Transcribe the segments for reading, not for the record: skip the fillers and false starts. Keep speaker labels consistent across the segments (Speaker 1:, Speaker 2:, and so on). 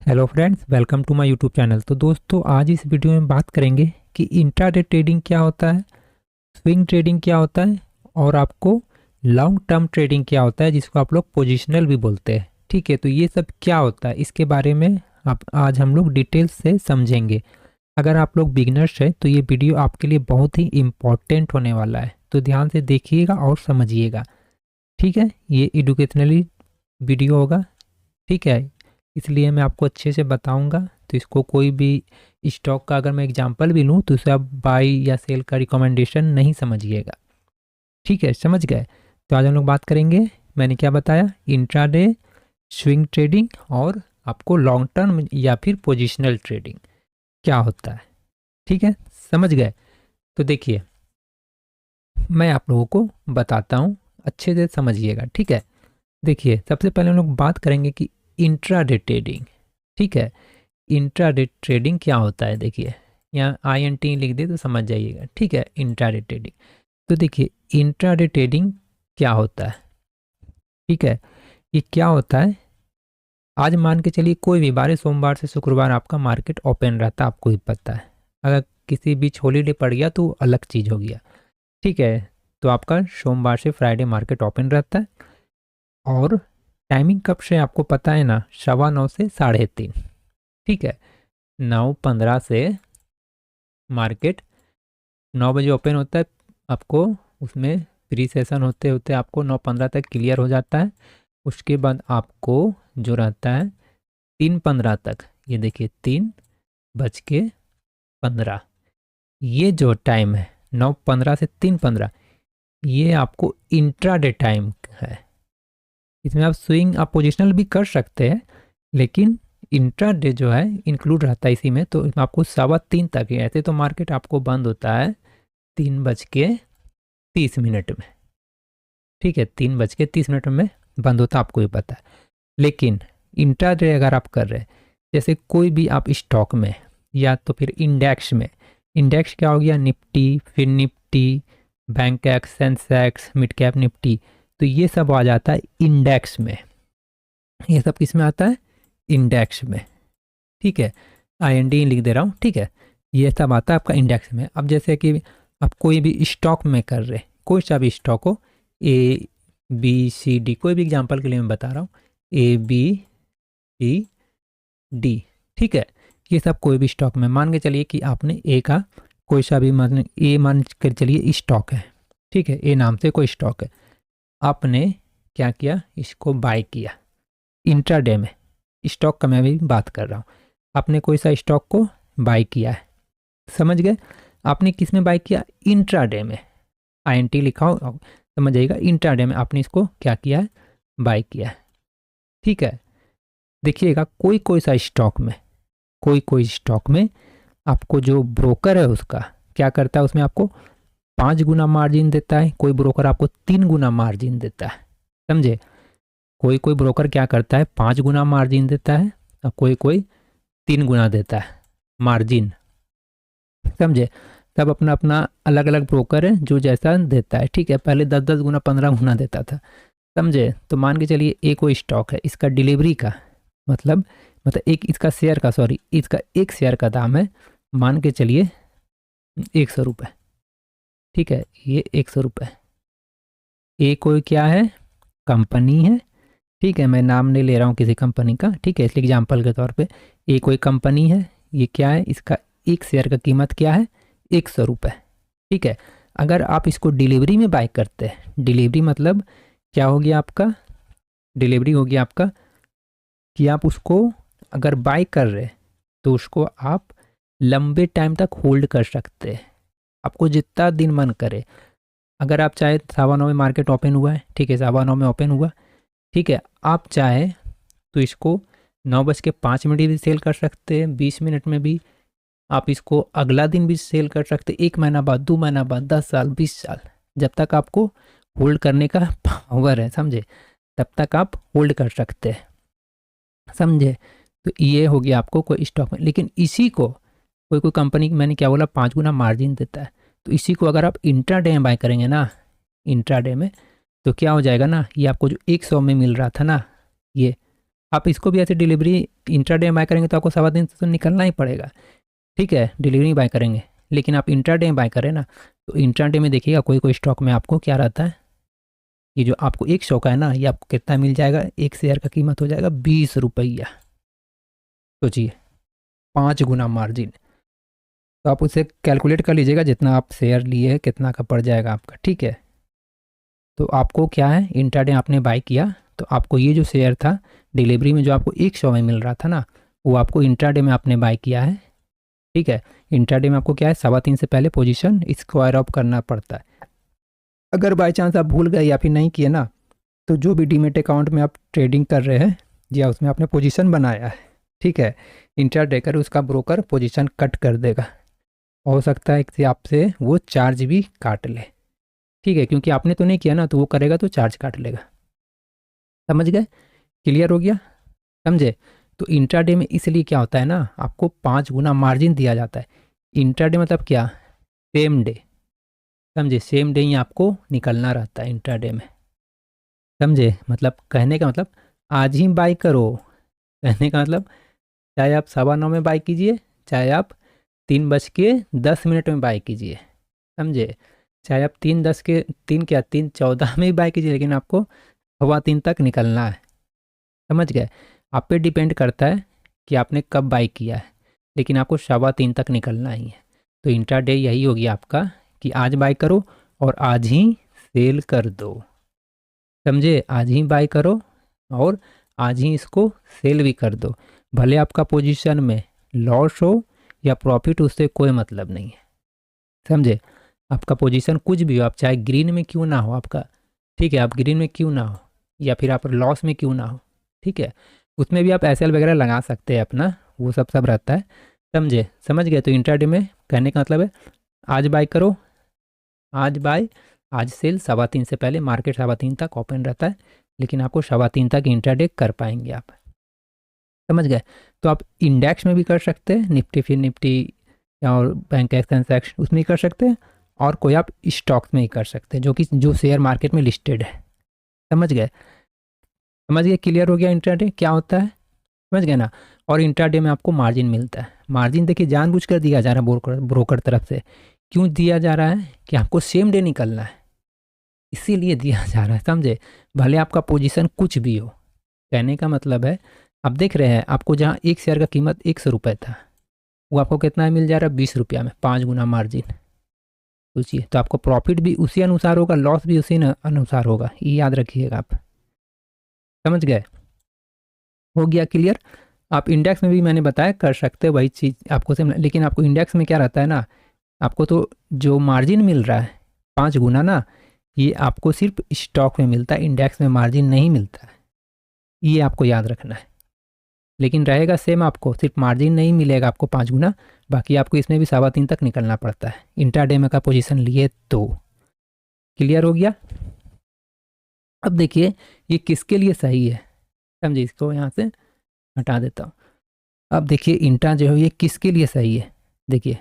Speaker 1: Hello friends, welcome to my YouTube channel. तो दोस्तों, आज इस वीडियो में बात करेंगे कि इंट्राडे ट्रेडिंग क्या होता है, स्विंग ट्रेडिंग क्या होता है और आपको लॉन्ग टर्म ट्रेडिंग क्या होता है, जिसको आप लोग पोजिशनल भी बोलते हैं। ठीक है, तो ये सब क्या होता है इसके बारे में आप आज हम लोग डिटेल से समझेंगे। अगर आप लोग बिगनर्स हैं तो ये वीडियो आपके लिए बहुत ही इम्पॉर्टेंट होने वाला है, तो ध्यान से देखिएगा और समझिएगा। ठीक है, ये एडुकेशनली वीडियो होगा। ठीक है, इसलिए मैं आपको अच्छे से बताऊंगा। तो इसको कोई भी स्टॉक का अगर मैं एग्जांपल भी लूँ तो उसे आप बाई या सेल का रिकमेंडेशन नहीं समझिएगा। ठीक है, समझ गए। तो आज हम लोग बात करेंगे, मैंने क्या बताया, इंट्राडे, स्विंग ट्रेडिंग और आपको लॉन्ग टर्म या फिर पोजिशनल ट्रेडिंग क्या होता है। ठीक है, समझ गए। तो देखिए, मैं आप लोगों को बताता हूँ, अच्छे से समझिएगा। ठीक है, देखिए, सबसे पहले हम लोग बात करेंगे कि इंट्राडे ट्रेडिंग। ठीक है, इंट्राडे ट्रेडिंग क्या होता है। देखिए, यहाँ आई एन टी लिख दे तो समझ जाइएगा। ठीक है, इंट्राडे ट्रेडिंग। तो देखिए, इंट्राडे ट्रेडिंग क्या होता है। ठीक है, ये क्या होता है, आज मान के चलिए कोई भी बार सोमवार से शुक्रवार आपका मार्केट ओपन रहता है, आपको भी पता है। अगर किसी बीच हॉलीडे पड़ गया तो अलग चीज़ हो गया। ठीक है, तो आपका सोमवार से फ्राइडे मार्केट ओपन रहता है और टाइमिंग कब से आपको पता है ना, 9:15 से 3:30। ठीक है, 9:15 से मार्केट 9 बजे ओपन होता है। आपको उसमें प्री सेशन होते होते आपको 9:15 तक क्लियर हो जाता है। उसके बाद आपको जो रहता है 3:15 तक, ये देखिए 3:15, ये जो टाइम है 9:15 से 3:15, ये आपको इंट्राडे टाइम है। इसमें आप स्विंग आप पोजिशनल भी कर सकते हैं, लेकिन इंट्राडे जो है इंक्लूड रहता है इसी में। तो इसमें आपको 3:15 तक ही, ऐसे तो मार्केट आपको बंद होता है 3:30 में। ठीक है, 3:30 में बंद होता है, आपको भी पता है। लेकिन इंट्राडे अगर आप कर रहे हैं, जैसे कोई भी आप स्टॉक में या तो फिर इंडेक्स में, इंडेक्स क्या हो गया, निफ्टी, फिर Nifty, bank x, Sensex, mid cap Nifty, तो ये सब आ जाता है इंडेक्स में। ये सब किस में आता है, इंडेक्स में। ठीक है, आई एन डी लिख दे रहा हूँ। ठीक है, ये सब आता है आपका इंडेक्स में। अब जैसे कि आप कोई भी स्टॉक में कर रहे, कोई सा भी स्टॉक हो, ए बी सी डी, कोई भी एग्जांपल के लिए मैं बता रहा हूँ, ए बी सी डी। ठीक है, ये सब कोई भी स्टॉक में मान के चलिए कि आपने ए का कोई सा भी मान, ए मान कर चलिए स्टॉक है। ठीक है, ए नाम से कोई स्टॉक है, आपने क्या किया, इसको बाय किया इंट्राडे में। स्टॉक का मैं भी बात कर रहा हूँ। आपने कोई सा स्टॉक को बाय किया है, समझ गए। आपने किस में बाय किया, इंट्राडे में। आई एन टी लिखा हो, समझ जाइएगा। इंट्राडे में आपने इसको क्या किया है, बाय किया है। ठीक है, देखिएगा, कोई कोई सा स्टॉक में, कोई कोई स्टॉक में आपको जो ब्रोकर है उसका क्या करता है, उसमें आपको 5 गुना मार्जिन देता है, कोई ब्रोकर आपको 3 गुना मार्जिन देता है। समझे, कोई कोई ब्रोकर क्या करता है, 5 गुना मार्जिन देता है और कोई कोई 3 गुना देता है मार्जिन। समझे, सब अपना अपना अलग अलग ब्रोकर है जो जैसा देता है। ठीक है, पहले 10-10 गुना 15 गुना देता था। समझे, तो मान के चलिए एक कोई स्टॉक है, इसका डिलीवरी का मतलब एक इसका शेयर का, सॉरी, इसका एक शेयर का दाम है, मान के चलिए 100 रुपये। ठीक है, ये 100 रुपये। ए कोई क्या है, कंपनी है। ठीक है, मैं नाम नहीं ले रहा हूँ किसी कंपनी का। ठीक है, इसलिए एग्जाम्पल के तौर पे ये कोई कंपनी है, ये क्या है, इसका एक शेयर का कीमत क्या है, 100 रुपये। ठीक है, अगर आप इसको डिलीवरी में बाय करते हैं, डिलीवरी मतलब क्या हो गया आपका, डिलीवरी हो गया आपका कि आप उसको अगर बाय कर रहे तो उसको आप लंबे टाइम तक होल्ड कर सकते हैं, आपको जितना दिन मन करे। अगर आप चाहे 9:15 में मार्केट ओपन हुआ है, ठीक है, 9:15 में ओपन हुआ, ठीक है, आप चाहे तो इसको 9:05 भी सेल कर सकते हैं, 20 मिनट में भी। आप इसको अगला दिन भी सेल कर सकते हैं, 1 महीना बाद, 2 महीना बाद, 10 साल, 20 साल, जब तक आपको होल्ड करने का पावर है, समझे, तब तक आप होल्ड कर सकते हैं। समझे, तो ये हो गया आपको कोई स्टॉक में। लेकिन इसी को कोई कोई कंपनी, मैंने क्या बोला, 5 गुना मार्जिन देता है, तो इसी को अगर आप इंट्राडे में बाय करेंगे ना, इंट्राडे में, तो क्या हो जाएगा ना, ये आपको जो 100 में मिल रहा था ना, ये आप इसको भी ऐसे डिलीवरी इंट्राडे बाय करेंगे तो आपको 3.25 से तो निकलना ही पड़ेगा, ठीक है, डिलीवरी बाय करेंगे। लेकिन आप इंट्राडे बाय करें ना, तो इंट्राडे में देखिएगा कोई कोई स्टॉक में आपको क्या रहता है, ये जो आपको एक स्टॉक है ना, ये आपको कितना मिल जाएगा, एक शेयर का कीमत हो जाएगा 20 रुपया। सोचिए, 5 गुना मार्जिन। तो आप उसे कैलकुलेट कर लीजिएगा, जितना आप शेयर लिए कितना का पड़ जाएगा आपका, ठीक है। तो आपको क्या है, इंट्राडे आपने बाय किया तो आपको ये जो शेयर था डिलीवरी में जो आपको 100 में मिल रहा था ना, वो आपको इंट्राडे में आपने बाय किया है, ठीक है। इंट्राडे में आपको क्या है, 3.25 से पहले पोजीशन स्क्वायर ऑफ करना पड़ता है। अगर बाई चांस आप भूल गए या फिर नहीं किए ना, तो जो भी डीमेट अकाउंट में आप ट्रेडिंग कर रहे हैं या उसमें आपने पोजीशन बनाया है, ठीक है, इंट्राडे कर उसका ब्रोकर पोजीशन कट कर देगा। हो सकता है कि आपसे वो चार्ज भी काट ले, ठीक है, क्योंकि आपने तो नहीं किया ना, तो वो करेगा तो चार्ज काट लेगा। समझ गए, क्लियर हो गया, समझे। तो इंट्राडे में इसलिए क्या होता है ना, आपको 5 गुना मार्जिन दिया जाता है। इंट्राडे मतलब क्या, सेम डे, समझे, सेम डे ही आपको निकलना रहता है इंट्राडे में, समझे। मतलब कहने का मतलब आज ही बाई करो, कहने का मतलब चाहे आप 9:15 में बाई कीजिए, चाहे आप 3:10 में बाई कीजिए, समझे, चाहे आप 3:14 में भी बाई कीजिए, लेकिन आपको 3:15 तक निकलना है। समझ गए, आप पे डिपेंड करता है कि आपने कब बाई किया है, लेकिन आपको 3:15 तक निकलना ही है। तो इंट्राडे यही होगी आपका कि आज बाई करो और आज ही सेल कर दो, समझे, आज ही बाई करो और आज ही इसको सेल भी कर दो। भले आपका पोजीशन में लॉस हो या प्रॉफिट, उससे कोई मतलब नहीं है, समझे। आपका पोजीशन कुछ भी हो, आप चाहे ग्रीन में क्यों ना हो आपका, ठीक है, आप ग्रीन में क्यों ना हो या फिर आप लॉस में क्यों ना हो, ठीक है, उसमें भी आप एसएल वगैरह लगा सकते हैं अपना, वो सब रहता है, समझे। समझ गए। तो इंट्राडे में कहने का मतलब है आज बाय करो, आज बाय, आज सेल, 3:15 से पहले मार्केट 3:15 तक ओपन रहता है, लेकिन आपको 3:15 तक इंट्राडे कर पाएंगे आप, समझ गए। तो आप इंडेक्स में भी कर सकते हैं, निफ्टी फिर निफ्टी और बैंक ट्रांसैक्शन उसमें ही कर सकते हैं, और कोई आप स्टॉक्स में ही कर सकते हैं जो शेयर मार्केट में लिस्टेड है, समझ गए। समझ गए, क्लियर हो गया इंट्राडे क्या होता है, समझ गए ना। और इंट्राडे में आपको मार्जिन मिलता है। मार्जिन देखिए जानबूझकर दिया जा रहा है ब्रोकर तरफ से। क्यों दिया जा रहा है, कि आपको सेम डे निकलना है, इसीलिए दिया जा रहा है, समझे। भले आपका पोजीशन कुछ भी हो, कहने का मतलब है, आप देख रहे हैं आपको जहाँ एक शेयर का कीमत 100 रुपये था, वो आपको कितना मिल जा रहा है, 20 रुपया में, 5 गुना मार्जिन। सोचिए, तो आपको प्रॉफिट भी उसी अनुसार होगा, लॉस भी उसी अनुसार होगा, ये याद रखिएगा आप, समझ गए। हो गया क्लियर। आप इंडेक्स में भी मैंने बताया कर सकते हैं वही चीज़ आपको सेम, लेकिन आपको इंडेक्स में क्या रहता है ना, आपको तो जो मार्जिन मिल रहा है 5 गुना ना, ये आपको सिर्फ स्टॉक में मिलता है, इंडेक्स में मार्जिन नहीं मिलता है, ये आपको याद रखना है। लेकिन रहेगा सेम, आपको सिर्फ मार्जिन नहीं मिलेगा आपको 5 गुना, बाकी आपको इसमें भी 3:15 तक निकलना पड़ता है इंट्राडे में का पोजीशन लिए तो। क्लियर हो गया। अब देखिए ये किसके लिए सही है, समझिए, इसको यहाँ से हटा देता हूँ। अब देखिए इंट्रा जो है ये किसके लिए सही है, देखिए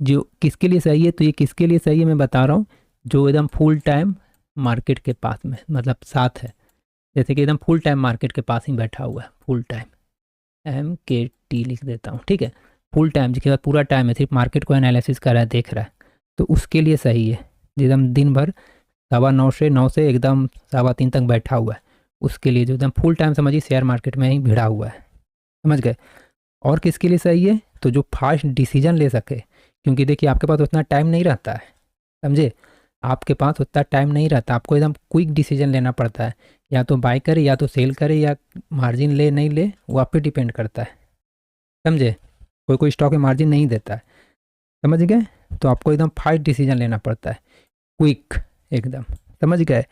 Speaker 1: जो किसके लिए सही है, तो ये किसके लिए सही है मैं बता रहा हूँ, जो एकदम फुल टाइम मार्केट के पास में, मतलब साथ है, जैसे कि एकदम फुल टाइम मार्केट के पास ही बैठा हुआ है, फुल टाइम, MKT लिख देता हूँ, ठीक है, फुल टाइम जिसके बाद पूरा टाइम है, सिर्फ मार्केट को एनालिसिस कर रहा है, देख रहा है, तो उसके लिए सही है। एकदम दिन भर 9:15 से एकदम 3:15 तक बैठा हुआ है, उसके लिए जो एकदम फुल टाइम समझिए शेयर मार्केट में ही भिड़ा हुआ है, समझ गए। और किसके लिए सही है, तो जो फास्ट डिसीजन ले सके, क्योंकि देखिए आपके पास उतना टाइम नहीं रहता है, समझे, आपके पास उतना टाइम नहीं रहता, आपको एकदम क्विक डिसीजन लेना पड़ता है, या तो बाय करे या तो सेल करे या मार्जिन ले नहीं ले, वो आप पे डिपेंड करता है, समझे। कोई कोई स्टॉक में मार्जिन नहीं देता है, समझ गए। तो आपको एकदम फास्ट डिसीजन लेना पड़ता है, क्विक एकदम, समझ गए।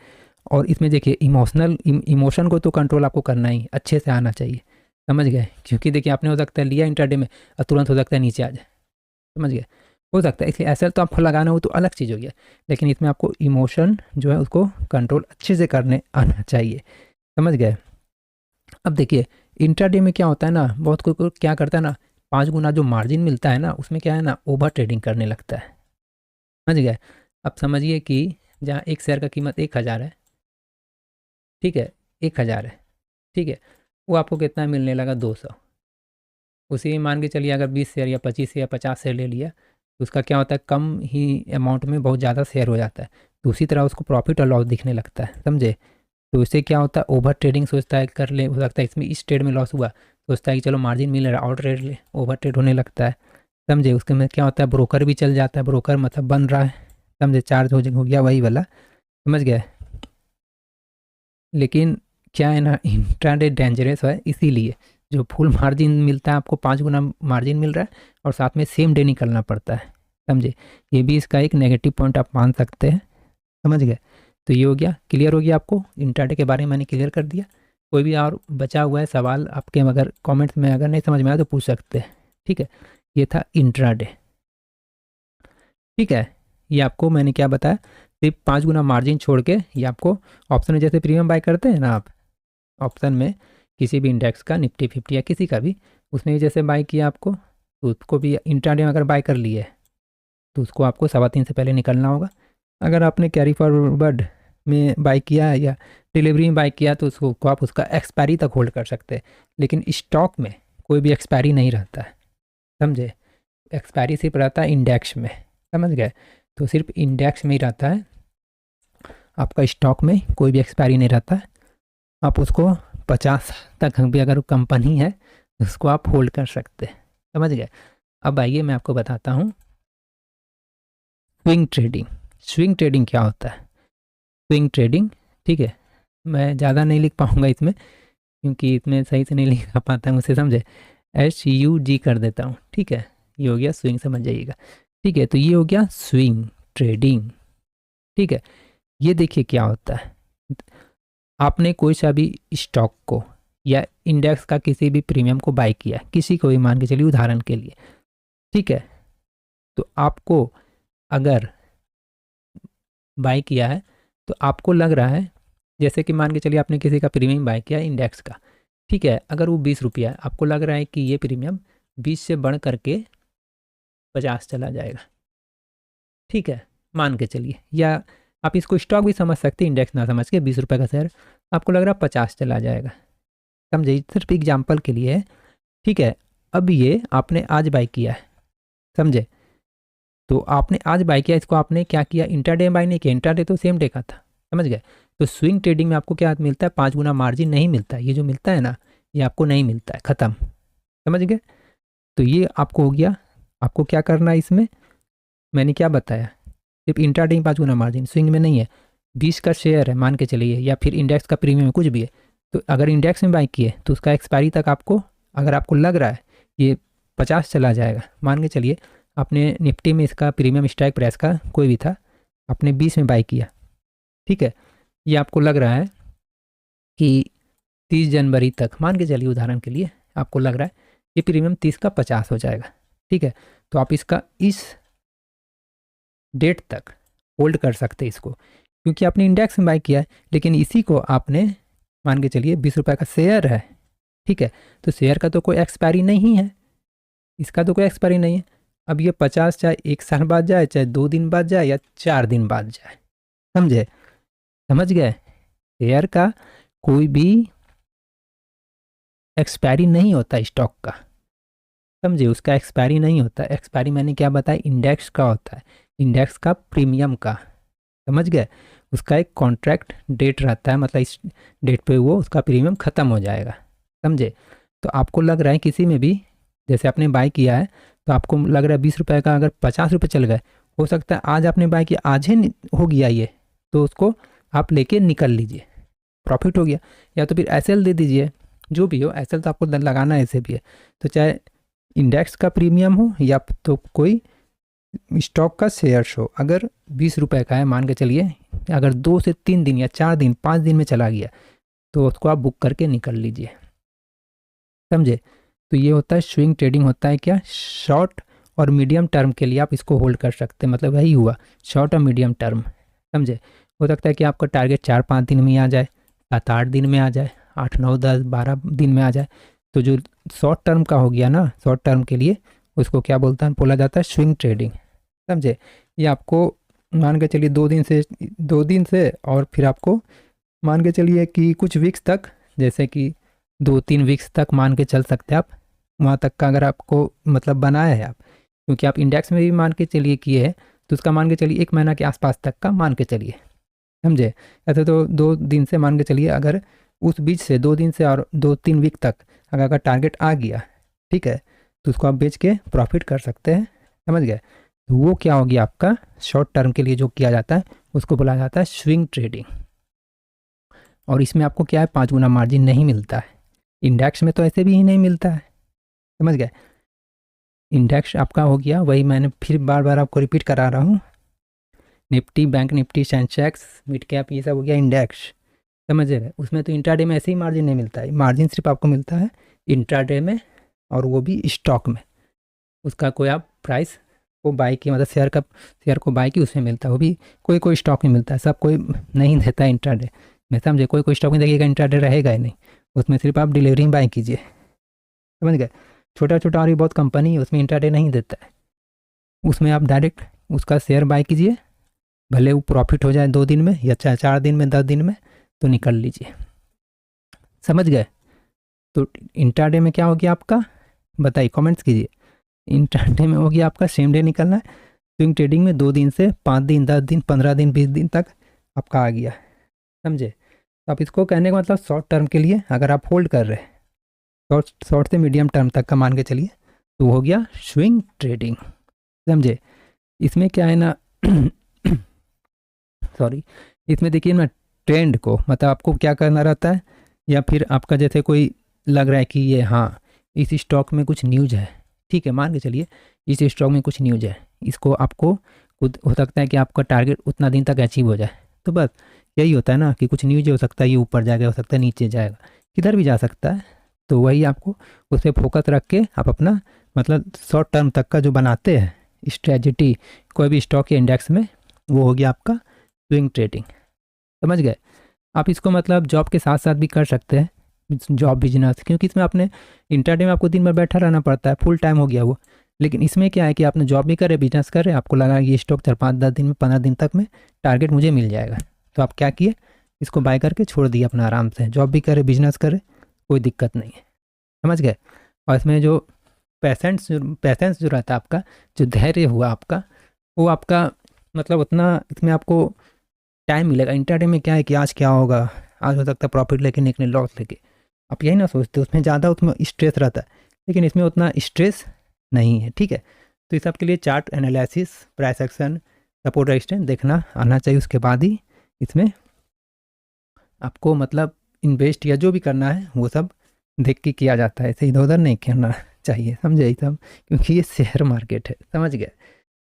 Speaker 1: और इसमें देखिए इमोशन को तो कंट्रोल आपको करना ही अच्छे से आना चाहिए, समझ गए, क्योंकि देखिए आपने हो सकता है लिया इंट्राडे में और तुरंत हो सकता है नीचे आ जाए, समझ गए, हो सकता है, इसलिए एसएल तो आपको लगाना हो तो अलग चीज़ हो गया, लेकिन इसमें आपको इमोशन जो है उसको कंट्रोल अच्छे से करने आना चाहिए, समझ गए। अब देखिए इंट्राडे में क्या होता है ना, बहुत कोई क्या करता है ना, 5 गुना जो मार्जिन मिलता है ना, उसमें क्या है ना, ओवर ट्रेडिंग करने लगता है, समझ गए। अब समझिए कि जहाँ एक शेयर का कीमत 1,000 है, ठीक है, 1,000 है, ठीक है, वो आपको कितना मिलने लगा, 200। उसी में मान के चलिए अगर 20 शेयर या 25 या 50 शेयर ले लिया तो उसका क्या होता है, कम ही अमाउंट में बहुत ज़्यादा शेयर हो जाता है, तो उसी तरह उसको प्रॉफिट और लॉस दिखने लगता है, समझे। तो इससे क्या होता है, ओवर ट्रेडिंग सोचता है कर ले, हो सकता है इसमें इस ट्रेड में लॉस हुआ, सोचता है कि चलो मार्जिन मिल रहा है और ट्रेड ले, ओवर ट्रेड होने लगता है, समझे। उसके में क्या होता है, ब्रोकर भी चल जाता है, ब्रोकर मतलब बन रहा है, समझे, चार्ज हो गया वही वाला, समझ गए। लेकिन क्या है ना, इंट्राडे डेंजरस है इसीलिए, जो फुल मार्जिन मिलता है आपको, 5 गुना मार्जिन मिल रहा है और साथ में सेम डे निकलना पड़ता है, समझे। ये भी इसका एक नेगेटिव पॉइंट आप मान सकते हैं, समझ गए। तो ये हो गया, क्लियर हो गया आपको, इंट्राडे के बारे में मैंने क्लियर कर दिया। कोई भी और बचा हुआ है सवाल आपके, अगर कमेंट्स में अगर नहीं समझ में आया तो पूछ सकते हैं, ठीक है। ये था इंट्राडे, ठीक है। ये आपको मैंने क्या बताया, सिर्फ 5 गुना मार्जिन छोड़ के ये आपको ऑप्शन में, जैसे प्रीमियम बाय करते हैं ना आप ऑप्शन में किसी भी इंडेक्स का, निफ्टी 50 या किसी का भी, उसने जैसे बाय किया आपको, तो उसको भी इंट्राडे में अगर बाय कर लिए तो उसको आपको 3:15 से पहले निकलना होगा। अगर आपने कैरी फॉरवर्ड में बाय किया है या डिलीवरी में बाय किया तो उसको आप उसका एक्सपायरी तक होल्ड कर सकते हैं। लेकिन स्टॉक में कोई भी एक्सपायरी नहीं रहता है, समझे। एक्सपायरी सिर्फ रहता है इंडेक्स में, समझ गए। तो सिर्फ इंडेक्स में ही रहता है, आपका स्टॉक में कोई भी एक्सपायरी नहीं रहता है। आप उसको 50 तक भी अगर कंपनी है उसको आप होल्ड कर सकते हैं, समझ गए। अब आइए मैं आपको बताता हूँ स्विंग ट्रेडिंग। स्विंग ट्रेडिंग क्या होता है, स्विंग ट्रेडिंग, ठीक है। मैं ज़्यादा नहीं लिख पाऊँगा इसमें क्योंकि इसमें सही से नहीं लिख पाता मुझसे, समझे। SUG कर देता हूँ, ठीक है। ये हो गया स्विंग, समझ जाइएगा, ठीक है। तो ये हो गया स्विंग ट्रेडिंग, ठीक है। ये देखिए क्या होता है, आपने कोई सा भी स्टॉक को या इंडेक्स का किसी भी प्रीमियम को बाय किया, किसी को भी मान के चलिए उदाहरण के लिए, ठीक है। तो आपको अगर बाय किया है तो आपको लग रहा है, जैसे कि मान के चलिए आपने किसी का प्रीमियम बाय किया इंडेक्स का, ठीक है। अगर वो 20 रुपया है, आपको लग रहा है कि ये प्रीमियम 20 से बढ़ करके 50 चला जाएगा, ठीक है, मान के चलिए। या आप इसको स्टॉक भी समझ सकते हैं, इंडेक्स ना समझ के, 20 रुपये का शेयर आपको लग रहा है 50 चला जाएगा, समझे। सिर्फ एग्जाम्पल के लिए है, ठीक है। अब ये आपने आज बाय किया है, समझे। तो आपने आज बाय किया, इसको आपने क्या किया, इंट्राडे बाय नहीं किया, इंट्राडे तो सेम डे का था, समझ गए। तो स्विंग ट्रेडिंग में आपको क्या मिलता है, 5 गुना मार्जिन नहीं मिलता है, ये जो मिलता है ना ये आपको नहीं मिलता है, ख़त्म, समझ गए। तो ये आपको हो गया। आपको क्या करना है इसमें, मैंने क्या बताया, सिर्फ इंट्राडे में 5 गुना मार्जिन, स्विंग में नहीं है। 20 का शेयर है मान के चलिए, या फिर इंडेक्स का प्रीमियम कुछ भी है, तो अगर इंडेक्स में बाय किए तो उसका एक्सपायरी तक आपको, अगर आपको लग रहा है ये 50 चला जाएगा, मान के चलिए आपने निफ्टी में इसका प्रीमियम स्ट्राइक प्राइस का कोई भी था, आपने 20 में बाय किया, ठीक है। ये आपको लग रहा है कि 30 जनवरी तक, मान के चलिए उदाहरण के लिए, आपको लग रहा है ये प्रीमियम 30 का 50 हो जाएगा, ठीक है। तो आप इसका इस डेट तक होल्ड कर सकते हैं इसको, क्योंकि आपने इंडेक्स में बाय किया है। लेकिन इसी को आपने मान के चलिए 20 रुपये का शेयर है, ठीक है। तो शेयर का तो कोई एक्सपायरी नहीं है, इसका तो कोई एक्सपायरी नहीं है। अब ये 50 चाहे 1 साल बाद जाए, चाहे 2 दिन बाद जाए, या 4 दिन बाद जाए, समझे, समझ गए। शेयर का कोई भी एक्सपायरी नहीं होता स्टॉक का, समझे, उसका एक्सपायरी नहीं होता। एक्सपायरी मैंने क्या बताया, इंडेक्स का होता है, इंडेक्स का प्रीमियम का, समझ गए। उसका एक कॉन्ट्रैक्ट डेट रहता है, मतलब इस डेट पे वो उसका प्रीमियम ख़त्म हो जाएगा, समझे। तो आपको लग रहा है किसी में भी, जैसे आपने बाय किया है तो आपको लग रहा है 20 रुपये का अगर 50 रुपये चल गए, हो सकता है आज आपने बाय किया, आज ही हो गया ये, तो उसको आप लेके निकल लीजिए, प्रॉफिट हो गया। या तो फिर SL दे दीजिए, जो भी हो, SL तो आपको लगाना ऐसे भी है। तो चाहे इंडेक्स का प्रीमियम हो या तो कोई स्टॉक का शेयर्स हो, अगर 20 रुपये का है मान के चलिए, अगर 2 से 3 दिन या 4 दिन 5 दिन में चला गया तो उसको आप बुक करके निकल लीजिए, समझे। तो ये होता है स्विंग ट्रेडिंग, होता है क्या, शॉर्ट और मीडियम टर्म के लिए आप इसको होल्ड कर सकते हैं, मतलब वही हुआ शॉर्ट और मीडियम टर्म, समझे। हो सकता है कि आपका टारगेट 4-5 दिन में आ जाए, 7-8 दिन में आ जाए, 8-9-10-12 दिन में आ जाए। तो जो शॉर्ट टर्म का हो गया ना, शॉर्ट टर्म के लिए उसको क्या बोला जाता है, स्विंग ट्रेडिंग, समझे। ये आपको मान के चलिए 2 दिन से और फिर आपको मान के चलिए कि कुछ वीक्स तक, जैसे कि 2-3 वीक्स तक मान के चल सकते हैं आप, वहाँ तक का अगर आपको मतलब बनाया है आप, क्योंकि आप इंडेक्स में भी मान के चलिए किए है, तो उसका मान के चलिए 1 महीना के आसपास तक का मान के चलिए, समझे। ऐसे तो 2 दिन से मान के चलिए, अगर उस बीच से 2 दिन से और 2-3 वीक तक अगर टारगेट आ गया, ठीक है, तो उसको आप बेच के प्रॉफिट कर सकते हैं, समझ गए। तो वो क्या होगी आपका शॉर्ट टर्म के लिए जो किया जाता है उसको बोला जाता है स्विंग ट्रेडिंग। और इसमें आपको क्या है 5 गुना मार्जिन नहीं मिलता है, इंडेक्स में तो ऐसे भी ही नहीं मिलता है, समझ गए। इंडेक्स आपका हो गया, वही मैंने फिर बार बार आपको रिपीट करा रहा हूँ, Nifty, bank Nifty, Sensex, mid cap, ये सब हो गया इंडेक्स, समझ गए। उसमें तो इंट्राडे में ऐसे ही मार्जिन नहीं मिलता है, मार्जिन सिर्फ आपको मिलता है इंट्राडे में, और वो भी स्टॉक में। उसका कोई आप प्राइस को बाई की, मतलब शेयर को बाई की उसमें मिलता है, वो भी कोई कोई स्टॉक में मिलता है, सब कोई नहीं देता है इंट्राडे में, समझे। कोई कोई स्टॉक में देखिएगा इंट्राडे रहेगा ही नहीं, उसमें सिर्फ आप डिलीवरी बाई कीजिए, समझ गए। छोटा छोटा और भी बहुत कंपनी है उसमें इंट्राडे नहीं देता है, उसमें आप डायरेक्ट उसका शेयर बाई कीजिए, भले वो प्रॉफिट हो जाए 2 दिन में या चाहे 4 दिन में, 10 दिन में, तो निकल लीजिए, समझ गए। तो इंट्राडे में क्या हो गया आपका, बताइए, कमेंट्स कीजिए। इंट्राडे में हो गया आपका सेम डे निकलना है, स्विंग ट्रेडिंग में 2 दिन से 5 दिन, 10 दिन, 15 दिन, 20 दिन तक आपका आ गया, समझे। तो आप इसको कहने का मतलब शॉर्ट टर्म के लिए अगर आप होल्ड कर रहे हैं, शॉर्ट से मीडियम टर्म तक का मान के चलिए, तो वो हो गया स्विंग ट्रेडिंग, समझे। इसमें क्या है ना सॉरी, इसमें देखिए ना ट्रेंड को, मतलब आपको क्या करना रहता है, या फिर आपका जैसे कोई लग रहा है कि ये हाँ इस स्टॉक में कुछ न्यूज है, ठीक है, मान के चलिए इस स्टॉक में कुछ न्यूज है, इसको आपको खुद हो सकता है कि आपका टारगेट उतना दिन तक अचीव हो जाए, तो बस यही होता है ना कि कुछ न्यूज हो सकता है ये ऊपर जाएगा, हो सकता है नीचे जाएगा, किधर भी जा सकता है। तो वही आपको उस पर फोकस रख के आप अपना मतलब शॉर्ट टर्म तक का जो बनाते हैं स्ट्रेटजी कोई भी स्टॉक या इंडेक्स में, वो हो गया आपका स्विंग ट्रेडिंग, समझ गए। आप इसको मतलब जॉब के साथ साथ भी कर सकते हैं, जॉब बिजनेस, क्योंकि इसमें आपने इंटरडे में आपको दिन भर बैठा रहना पड़ता है, फुल टाइम हो गया वो। लेकिन इसमें क्या है कि आपने जॉब भी करे, बिजनेस करे, आपको लगा ये स्टॉक 4-5-10 दिन में, 15 दिन तक में टारगेट मुझे मिल जाएगा, तो आप क्या किए, इसको बाय करके छोड़ दिए अपना आराम से, जॉब भी करे, बिजनेस करे, कोई दिक्कत नहीं है, समझ गए। और इसमें जो पैसेंस जो रहता है आपका, जो धैर्य हुआ आपका, वो आपका मतलब उतना इसमें आपको टाइम मिलेगा। इंटरडे में क्या है कि आज क्या होगा, आज हो सकता है प्रॉफिट लेके निकले, लॉस लेके, आप यही ना सोचते, उसमें ज़्यादा उसमें स्ट्रेस रहता है, लेकिन इसमें उतना स्ट्रेस नहीं है, ठीक है। तो इस सब के लिए chart analysis, price action, support resistance देखना आना चाहिए, उसके बाद ही इसमें आपको मतलब इन्वेस्ट या जो भी करना है वो सब देख के किया जाता है, ऐसे इधर उधर नहीं करना चाहिए, समझे ये सब, क्योंकि ये शेयर मार्केट है, समझ गए।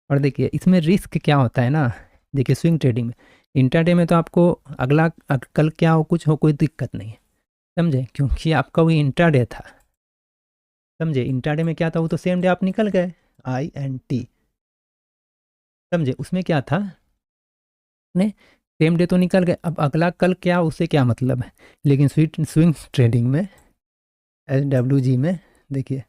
Speaker 1: और देखिए इसमें रिस्क क्या होता है ना, देखिए स्विंग ट्रेडिंग में, इंट्राडे में तो आपको अगला कल क्या हो कुछ हो कोई दिक्कत नहीं है, समझे, क्योंकि आपका वो इंट्राडे था, समझे। इंट्राडे में क्या था, वो तो सेम डे आप निकल गए, INT, समझे। उसमें क्या था, ने सेम डे तो निकल गए, अब अगला कल क्या, उससे क्या मतलब है। लेकिन स्विंग ट्रेडिंग में, SWG में, देखिए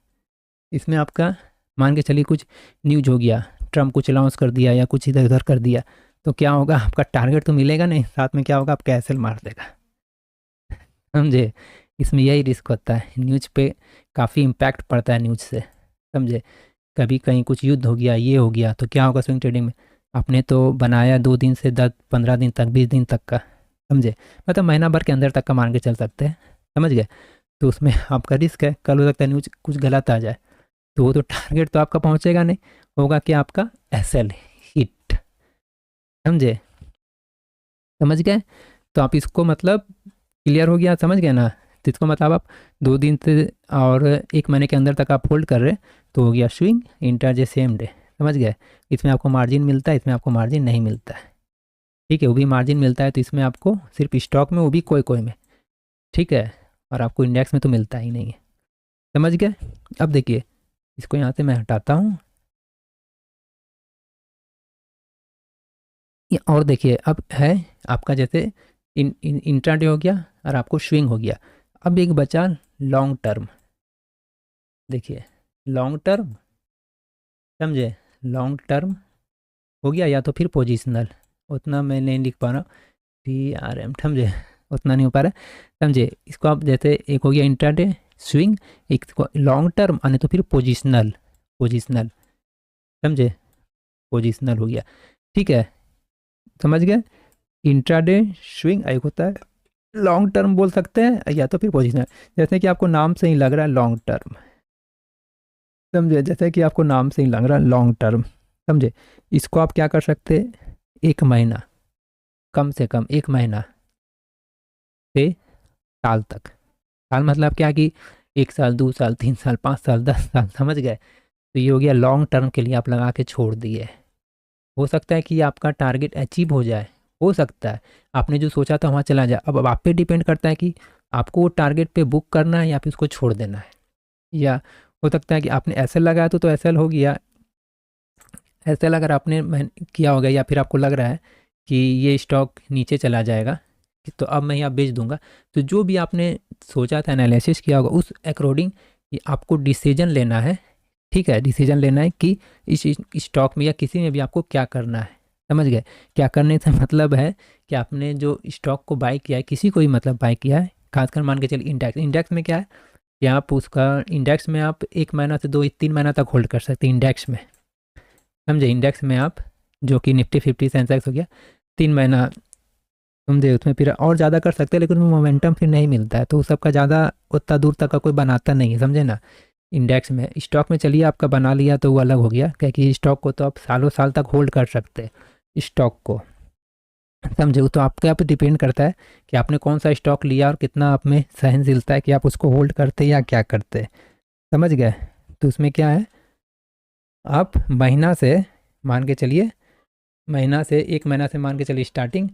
Speaker 1: इसमें आपका मान के चलिए कुछ न्यूज हो गया, ट्रम्प कुछ अनाउंस कर दिया या कुछ इधर उधर कर दिया, तो क्या होगा, आपका टारगेट तो मिलेगा नहीं, साथ में क्या होगा, आपका एसएल मार देगा, समझे। इसमें यही रिस्क होता है, न्यूज पे काफ़ी इम्पैक्ट पड़ता है न्यूज से, समझे। कभी कहीं कुछ युद्ध हो गया, ये हो गया, तो क्या होगा स्विंग ट्रेडिंग में, आपने तो बनाया 2 दिन से 10-15 दिन तक, 20 दिन तक का, समझे, मतलब महीना भर के अंदर तक का मान के चल सकते हैं, समझ गए। तो उसमें आपका रिस्क है, कल हो सकता है न्यूज कुछ गलत आ जाए, तो वो तो टारगेट तो आपका पहुंचेगा नहीं, होगा कि आपका एसएल हिट, समझे, समझ गए। तो आप इसको मतलब क्लियर हो गया, समझ गए ना। तो इसको मतलब आप 2 दिन से और 1 महीने के अंदर तक आप होल्ड कर रहे, तो हो गया स्विंग इंटर सेम डे, समझ गए। इसमें आपको मार्जिन मिलता है, इसमें आपको मार्जिन नहीं मिलता है, ठीक है। वो भी मार्जिन मिलता है तो इसमें आपको सिर्फ स्टॉक में, वो भी कोई कोई में, ठीक है, और आपको इंडेक्स में तो मिलता ही नहीं है, समझ गए। अब देखिए इसको यहाँ से मैं हटाता हूँ, और देखिए अब है आपका जैसे इंट्राडे हो गया और आपको स्विंग हो गया, अब एक बचा लॉन्ग टर्म, देखिए लॉन्ग टर्म, समझे, लॉन्ग टर्म हो गया, या तो फिर पोजिशनल, उतना मैं नहीं लिख पा रहा हूँ, PRM, समझे, उतना नहीं हो पा रहा है, समझे। इसको आप जैसे एक हो गया इंट्राडे स्विंग, एक लॉन्ग टर्म, और नहीं तो फिर पोजिशनल, पोजिशनल, समझे, पोजिशनल हो गया, ठीक है, समझ गए। इंट्राडे स्विंग एक होता है लॉन्ग टर्म बोल सकते हैं, या तो फिर पोजिशनल, जैसे कि आपको नाम से ही लग रहा है लॉन्ग टर्म, समझे, जैसे कि आपको नाम से ही लग रहा है लॉन्ग टर्म, समझे। इसको आप क्या कर सकते हैं, 1 महीना, कम से कम 1 महीना से साल तक। साल मतलब क्या कि 1 साल, 2 साल, 3 साल, 5 साल, 10 साल, समझ गए। तो ये हो गया लॉन्ग टर्म के लिए आप लगा के छोड़ दिए। हो सकता है कि आपका टारगेट अचीव हो जाए, हो सकता है आपने जो सोचा था वहाँ चला जाए। अब आप पे डिपेंड करता है कि आपको वो टारगेट पे बुक करना है या फिर उसको छोड़ देना है। या हो सकता है कि आपने एसएल लगाया तो एसएल हो गया, एसएल अगर आपने किया होगा, या फिर आपको लग रहा है कि ये स्टॉक नीचे चला जाएगा तो अब मैं यहाँ बेच दूंगा, तो जो भी आपने सोचा था, एनालिसिस किया होगा, उस अकॉर्डिंग आपको डिसीजन लेना है, ठीक है। डिसीजन लेना है कि इस स्टॉक में या किसी में भी आपको क्या करना है, समझ गए। क्या करने से मतलब है कि आपने जो स्टॉक को बाय किया है, किसी को भी मतलब बाय किया है, खासकर मान के चलिए इंडेक्स, इंडेक्स में क्या है कि आप उसका, इंडेक्स में आप 1 महीना से 2 3 महीना तक होल्ड कर सकते हैं इंडेक्स में, समझे। इंडेक्स में आप जो कि निफ्टी 50 सेंसेक्स हो गया, 3 महीना, समझे, उसमें फिर और ज़्यादा कर सकते हैं, लेकिन उसमें मोमेंटम फिर नहीं मिलता है, तो उस सबका ज़्यादा उतना दूर तक का कोई बनाता नहीं है, समझे ना। इंडेक्स में, स्टॉक में चलिए आपका बना लिया तो वो अलग हो गया, क्योंकि स्टॉक को तो आप सालों साल तक होल्ड कर सकते हैं स्टॉक को, समझे। वो तो आपके आप डिपेंड करता है कि आपने कौन सा स्टॉक लिया और कितना आप में सहनशीलता है कि आप उसको होल्ड करते या क्या करते, समझ गए। तो उसमें क्या है, आप महीना से मान के चलिए, महीना से 1 महीना से मान के चलिए स्टार्टिंग,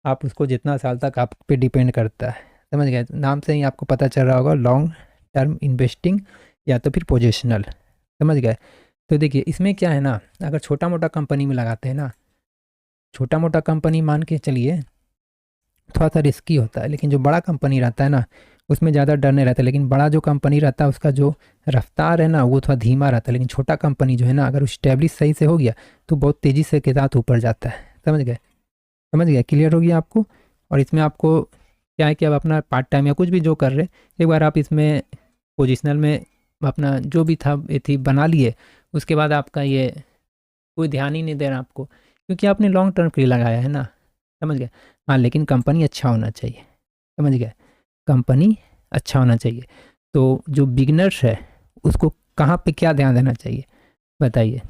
Speaker 1: आप उसको जितना साल तक आप पे डिपेंड करता है, समझ गए। नाम से ही आपको पता चल रहा होगा लॉन्ग टर्म इन्वेस्टिंग या तो फिर पोजिशनल, समझ गए। तो देखिए इसमें क्या है ना, अगर छोटा मोटा कंपनी में लगाते हैं ना, छोटा मोटा कंपनी मान के चलिए थोड़ा सा रिस्की होता है, लेकिन जो बड़ा कंपनी रहता है ना उसमें ज़्यादा डर नहीं रहता, लेकिन बड़ा जो कंपनी रहता है उसका जो रफ्तार है ना वो थोड़ा धीमा रहता है, लेकिन छोटा कंपनी जो है ना अगर स्टैब्लिश सही से हो गया तो बहुत तेज़ी से के साथ ऊपर जाता है, समझ गए, समझ गया, क्लियर हो गया आपको। और इसमें आपको क्या है कि आप अपना पार्ट टाइम या कुछ भी जो कर रहे, एक बार आप इसमें पोजिशनल में अपना जो भी था ये थी बना लिए, उसके बाद आपका ये कोई ध्यान ही नहीं दे रहा आपको, क्योंकि आपने लॉन्ग टर्म के लिए लगाया है ना, समझ गए। हाँ लेकिन कंपनी अच्छा होना चाहिए, समझ गए, कंपनी अच्छा होना चाहिए। तो जो बिगनर्स है उसको कहाँ पे क्या ध्यान देना चाहिए बताइए।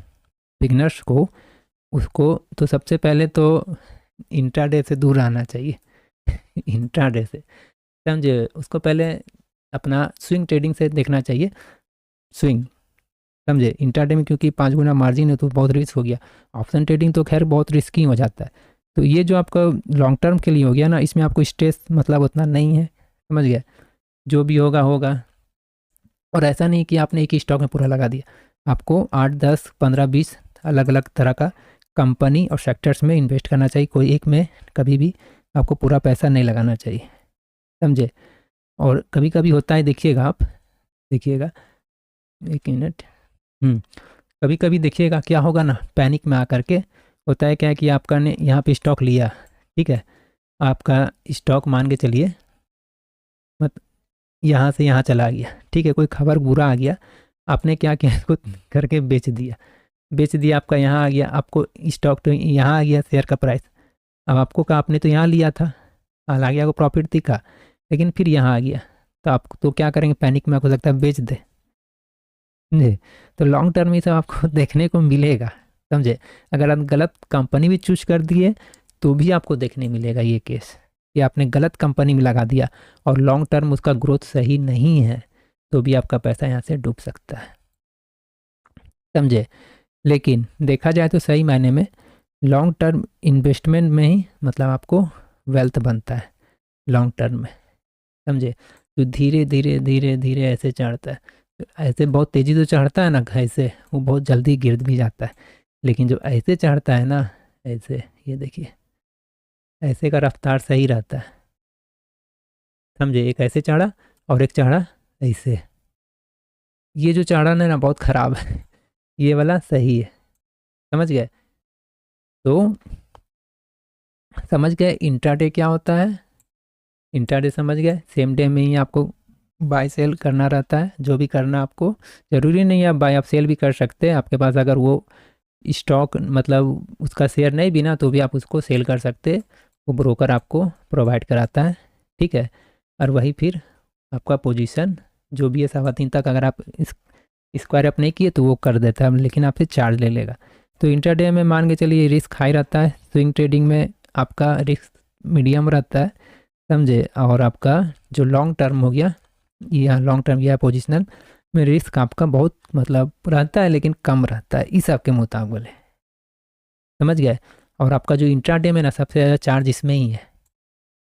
Speaker 1: बिगनर्स को, उसको तो सबसे पहले तो इंट्राडे से दूर रहना चाहिए इंट्राडे से, समझे। उसको पहले अपना स्विंग ट्रेडिंग से देखना चाहिए, स्विंग, समझे। इंट्राडे में क्योंकि 5 गुना मार्जिन है तो बहुत रिस्क हो गया, ऑप्शन ट्रेडिंग तो खैर बहुत रिस्की हो जाता है। तो ये जो आपका लॉन्ग टर्म के लिए हो गया ना, इसमें आपको स्ट्रेस मतलब उतना नहीं है, समझ गया, जो भी होगा होगा। और ऐसा नहीं कि आपने एक ही स्टॉक में पूरा लगा दिया, आपको 8 10 15 20 अलग अलग तरह का कंपनी और सेक्टर्स में इन्वेस्ट करना चाहिए, कोई एक में कभी भी आपको पूरा पैसा नहीं लगाना चाहिए, समझे। और कभी कभी होता है, देखिएगा आप, देखिएगा, 1 मिनट, कभी कभी देखिएगा क्या होगा ना, पैनिक में आकर के होता है क्या है कि आपका ने यहाँ पे स्टॉक लिया, ठीक है, आपका स्टॉक मान के चलिए मत यहाँ से यहाँ चला गया, ठीक है, कोई खबर बुरा आ गया, आपने क्या किया, इसको करके बेच दिया, बेच दिया, आपका यहाँ आ गया, आपको स्टॉक तो यहाँ आ गया शेयर का प्राइस। अब आपको कहा आपने तो यहाँ लिया था, हालांकि आपको प्रॉफिट दिखा, लेकिन फिर यहाँ आ गया, तो आप तो क्या करेंगे, पैनिक में आपको लगता है बेच दे, समझे। तो लॉन्ग टर्म में सब आपको देखने को मिलेगा, समझे। अगर आप गलत कंपनी भी चूज कर दिए तो भी आपको देखने मिलेगा ये केस कि आपने गलत कंपनी में लगा दिया और लॉन्ग टर्म उसका ग्रोथ सही नहीं है, तो भी आपका पैसा यहाँ से डूब सकता है, समझे। लेकिन देखा जाए तो सही मायने में लॉन्ग टर्म इन्वेस्टमेंट में ही मतलब आपको वेल्थ बनता है लॉन्ग टर्म में, समझे। तो धीरे धीरे धीरे धीरे ऐसे चढ़ता है, तो ऐसे बहुत तेज़ी से चढ़ता है ना, ऐसे वो बहुत जल्दी गिर भी जाता है, लेकिन जो ऐसे चढ़ता है ना, ऐसे, ये देखिए, ऐसे का रफ्तार सही रहता है, समझे। एक ऐसे चढ़ा और एक चढ़ा ऐसे, ये जो चढ़ा है ना बहुत ख़राब है ये वाला सही है, समझ गए। तो समझ गए इंट्राडे क्या होता है, इंट्राडे समझ गए, सेम डे में ही आपको बाय सेल करना रहता है, जो भी करना आपको, ज़रूरी नहीं है आप बाय आप सेल भी कर सकते हैं। आपके पास अगर वो स्टॉक मतलब उसका शेयर नहीं भी ना तो भी आप उसको सेल कर सकते हैं, वो ब्रोकर आपको प्रोवाइड कराता है, ठीक है। और वही फिर आपका पोजीशन जो भी है 3.25 तक अगर आप स्क्वायर अप नहीं किए तो वो कर देता है, लेकिन आपसे चार्ज ले लेगा। तो इंट्राडे में मान के चलिए रिस्क हाई रहता है, स्विंग ट्रेडिंग में आपका रिस्क मीडियम रहता है, समझे। और आपका जो लॉन्ग टर्म हो गया या लॉन्ग टर्म या पोजिशनल में रिस्क आपका बहुत मतलब रहता है लेकिन कम रहता है, इस आपके मुताबिक है, समझ गए। और आपका जो इंट्राडे में ना सबसे ज़्यादा चार्ज इसमें ही है,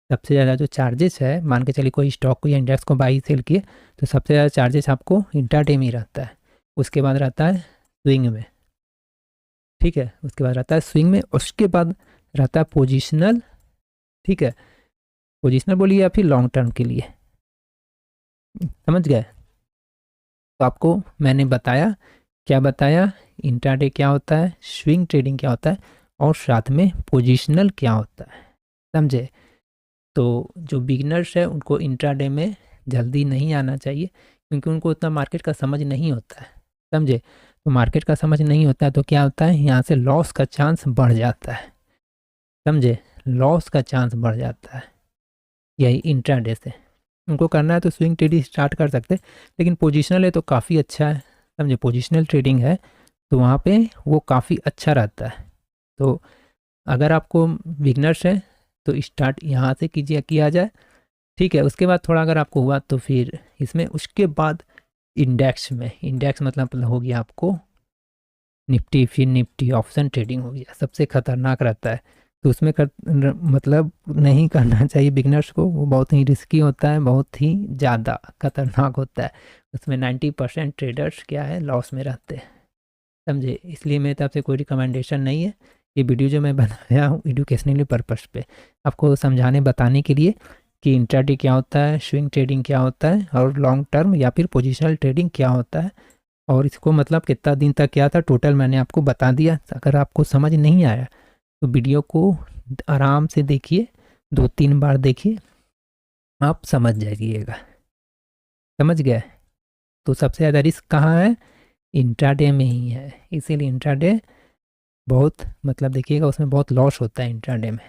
Speaker 1: सबसे ज़्यादा जो चार्जेस है, मान के चलिए कोई स्टॉक को या इंडेक्स को बाई सेल किए तो सबसे ज़्यादा चार्जेस आपको इंट्राडे में ही रहता है। उसके बाद रहता है स्विंग में, ठीक है, उसके बाद रहता है स्विंग में, उसके बाद रहता है पोजिशनल, ठीक है, पोजिशनल बोलिए या फिर लॉन्ग टर्म के लिए, समझ गए। तो आपको मैंने बताया, क्या बताया, इंट्राडे क्या होता है, स्विंग ट्रेडिंग क्या होता है, और साथ में पोजिशनल क्या होता है, समझे। तो जो बिगनर्स है उनको इंट्राडे में जल्दी नहीं आना चाहिए, क्योंकि उनको उतना मार्केट का समझ नहीं होता है, समझे। तो मार्केट का समझ नहीं होता है तो क्या होता है, यहाँ से लॉस का चांस बढ़ जाता है, समझे, लॉस का चांस बढ़ जाता है यही इंट्राडे से। उनको करना है तो स्विंग ट्रेडिंग स्टार्ट कर सकते हैं, लेकिन पोजिशनल है तो काफ़ी अच्छा है, समझे, पोजिशनल ट्रेडिंग है तो वहाँ पे वो काफ़ी अच्छा रहता है। तो अगर आपको बिगनर्स है तो स्टार्ट यहाँ से कीजिए, किया जाए, ठीक है। उसके बाद थोड़ा अगर आपको हुआ तो फिर इसमें, उसके बाद इंडेक्स में, इंडेक्स मतलब हो गया आपको निफ्टी, फिर निफ्टी ऑप्शन ट्रेडिंग हो गया, सबसे खतरनाक रहता है। तो उसमें मतलब नहीं करना चाहिए बिगनर्स को, वो बहुत ही रिस्की होता है, बहुत ही ज़्यादा खतरनाक होता है। उसमें 90% ट्रेडर्स क्या है, लॉस में रहते हैं, समझे। इसलिए मेरी तरफ से कोई रिकमेंडेशन नहीं है, ये वीडियो जो मैं बनाया हूँ एजुकेशनली पर्पस पे, आपको समझाने बताने के लिए कि इंट्राडे क्या होता है, स्विंग ट्रेडिंग क्या होता है, और लॉन्ग टर्म या फिर पोजिशनल ट्रेडिंग क्या होता है, और इसको मतलब कितना दिन तक क्या था टोटल मैंने आपको बता दिया। अगर आपको समझ नहीं आया तो वीडियो को आराम से देखिए, 2-3 बार देखिए, आप समझ जाइएगा, समझ गए। तो सबसे ज़्यादा रिस्क कहाँ है, इंट्राडे में ही है, इसीलिए इंट्राडे बहुत मतलब देखिएगा उसमें बहुत लॉस होता है इंट्राडे में,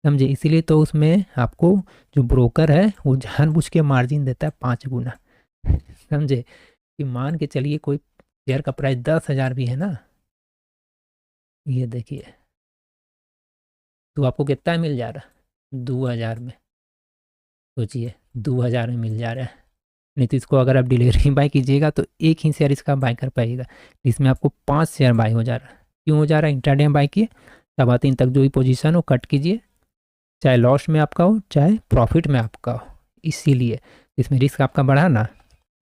Speaker 1: समझे। इसीलिए तो उसमें आपको जो ब्रोकर है वो जानबूझ के मार्जिन देता है 5 गुना, समझे। कि मान के चलिए कोई शेयर का प्राइस 10,000 भी है ना, ये देखिए, तो आपको कितना मिल जा रहा है, 2,000 में, सोचिए 2,000 में मिल जा रहा है। नहीं तो इसको अगर आप डिलीवरी बाय कीजिएगा तो एक ही शेयर इसका बाय कर पाइएगा, इसमें आपको 5 शेयर बाय हो जा रहा है। क्यों हो जा रहा है, इंट्राडे में बाय किए, 3.25 तक जो भी पोजीशन हो कट कीजिए, चाहे लॉस में आपका हो चाहे प्रॉफिट में आपका हो, इसीलिए इसमें रिस्क आपका बढ़ा ना।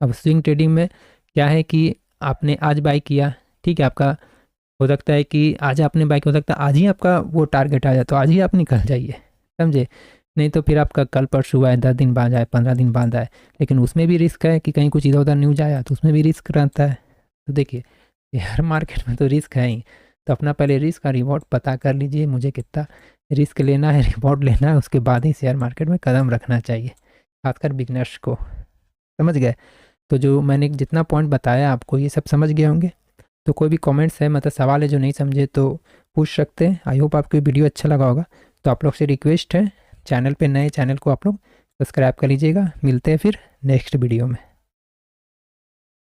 Speaker 1: अब स्विंग ट्रेडिंग में क्या है कि आपने आज बाय किया, ठीक है, आपका हो सकता है कि आज आपने बाय किया, हो सकता है आज ही आपका वो टारगेट आ जाए तो आज ही आप निकल जाइए, समझे। नहीं तो फिर आपका कल परसों आए, 10 दिन बाद आए, 15 दिन बाद आए, लेकिन उसमें भी रिस्क है कि कहीं कुछ इधर उधर न्यूज आया तो उसमें भी रिस्क रहता है। तो देखिए शेयर मार्केट में तो रिस्क है ही, तो अपना पहले रिस्क का रिवॉर्ड पता कर लीजिए, मुझे कितना रिस्क लेना है, रिवॉर्ड लेना है, उसके बाद ही शेयर मार्केट में कदम रखना चाहिए, खासकर बिगनर्स को, समझ गए। तो जो मैंने जितना पॉइंट बताया आपको ये सब समझ गए होंगे। तो कोई भी कमेंट्स है मतलब सवाल है जो नहीं समझे तो पूछ सकते हैं। आई होप आपको वीडियो अच्छा लगा होगा। तो आप लोग से रिक्वेस्ट है, चैनल पे नए, चैनल को आप लोग सब्सक्राइब कर लीजिएगा। मिलते हैं फिर नेक्स्ट वीडियो में।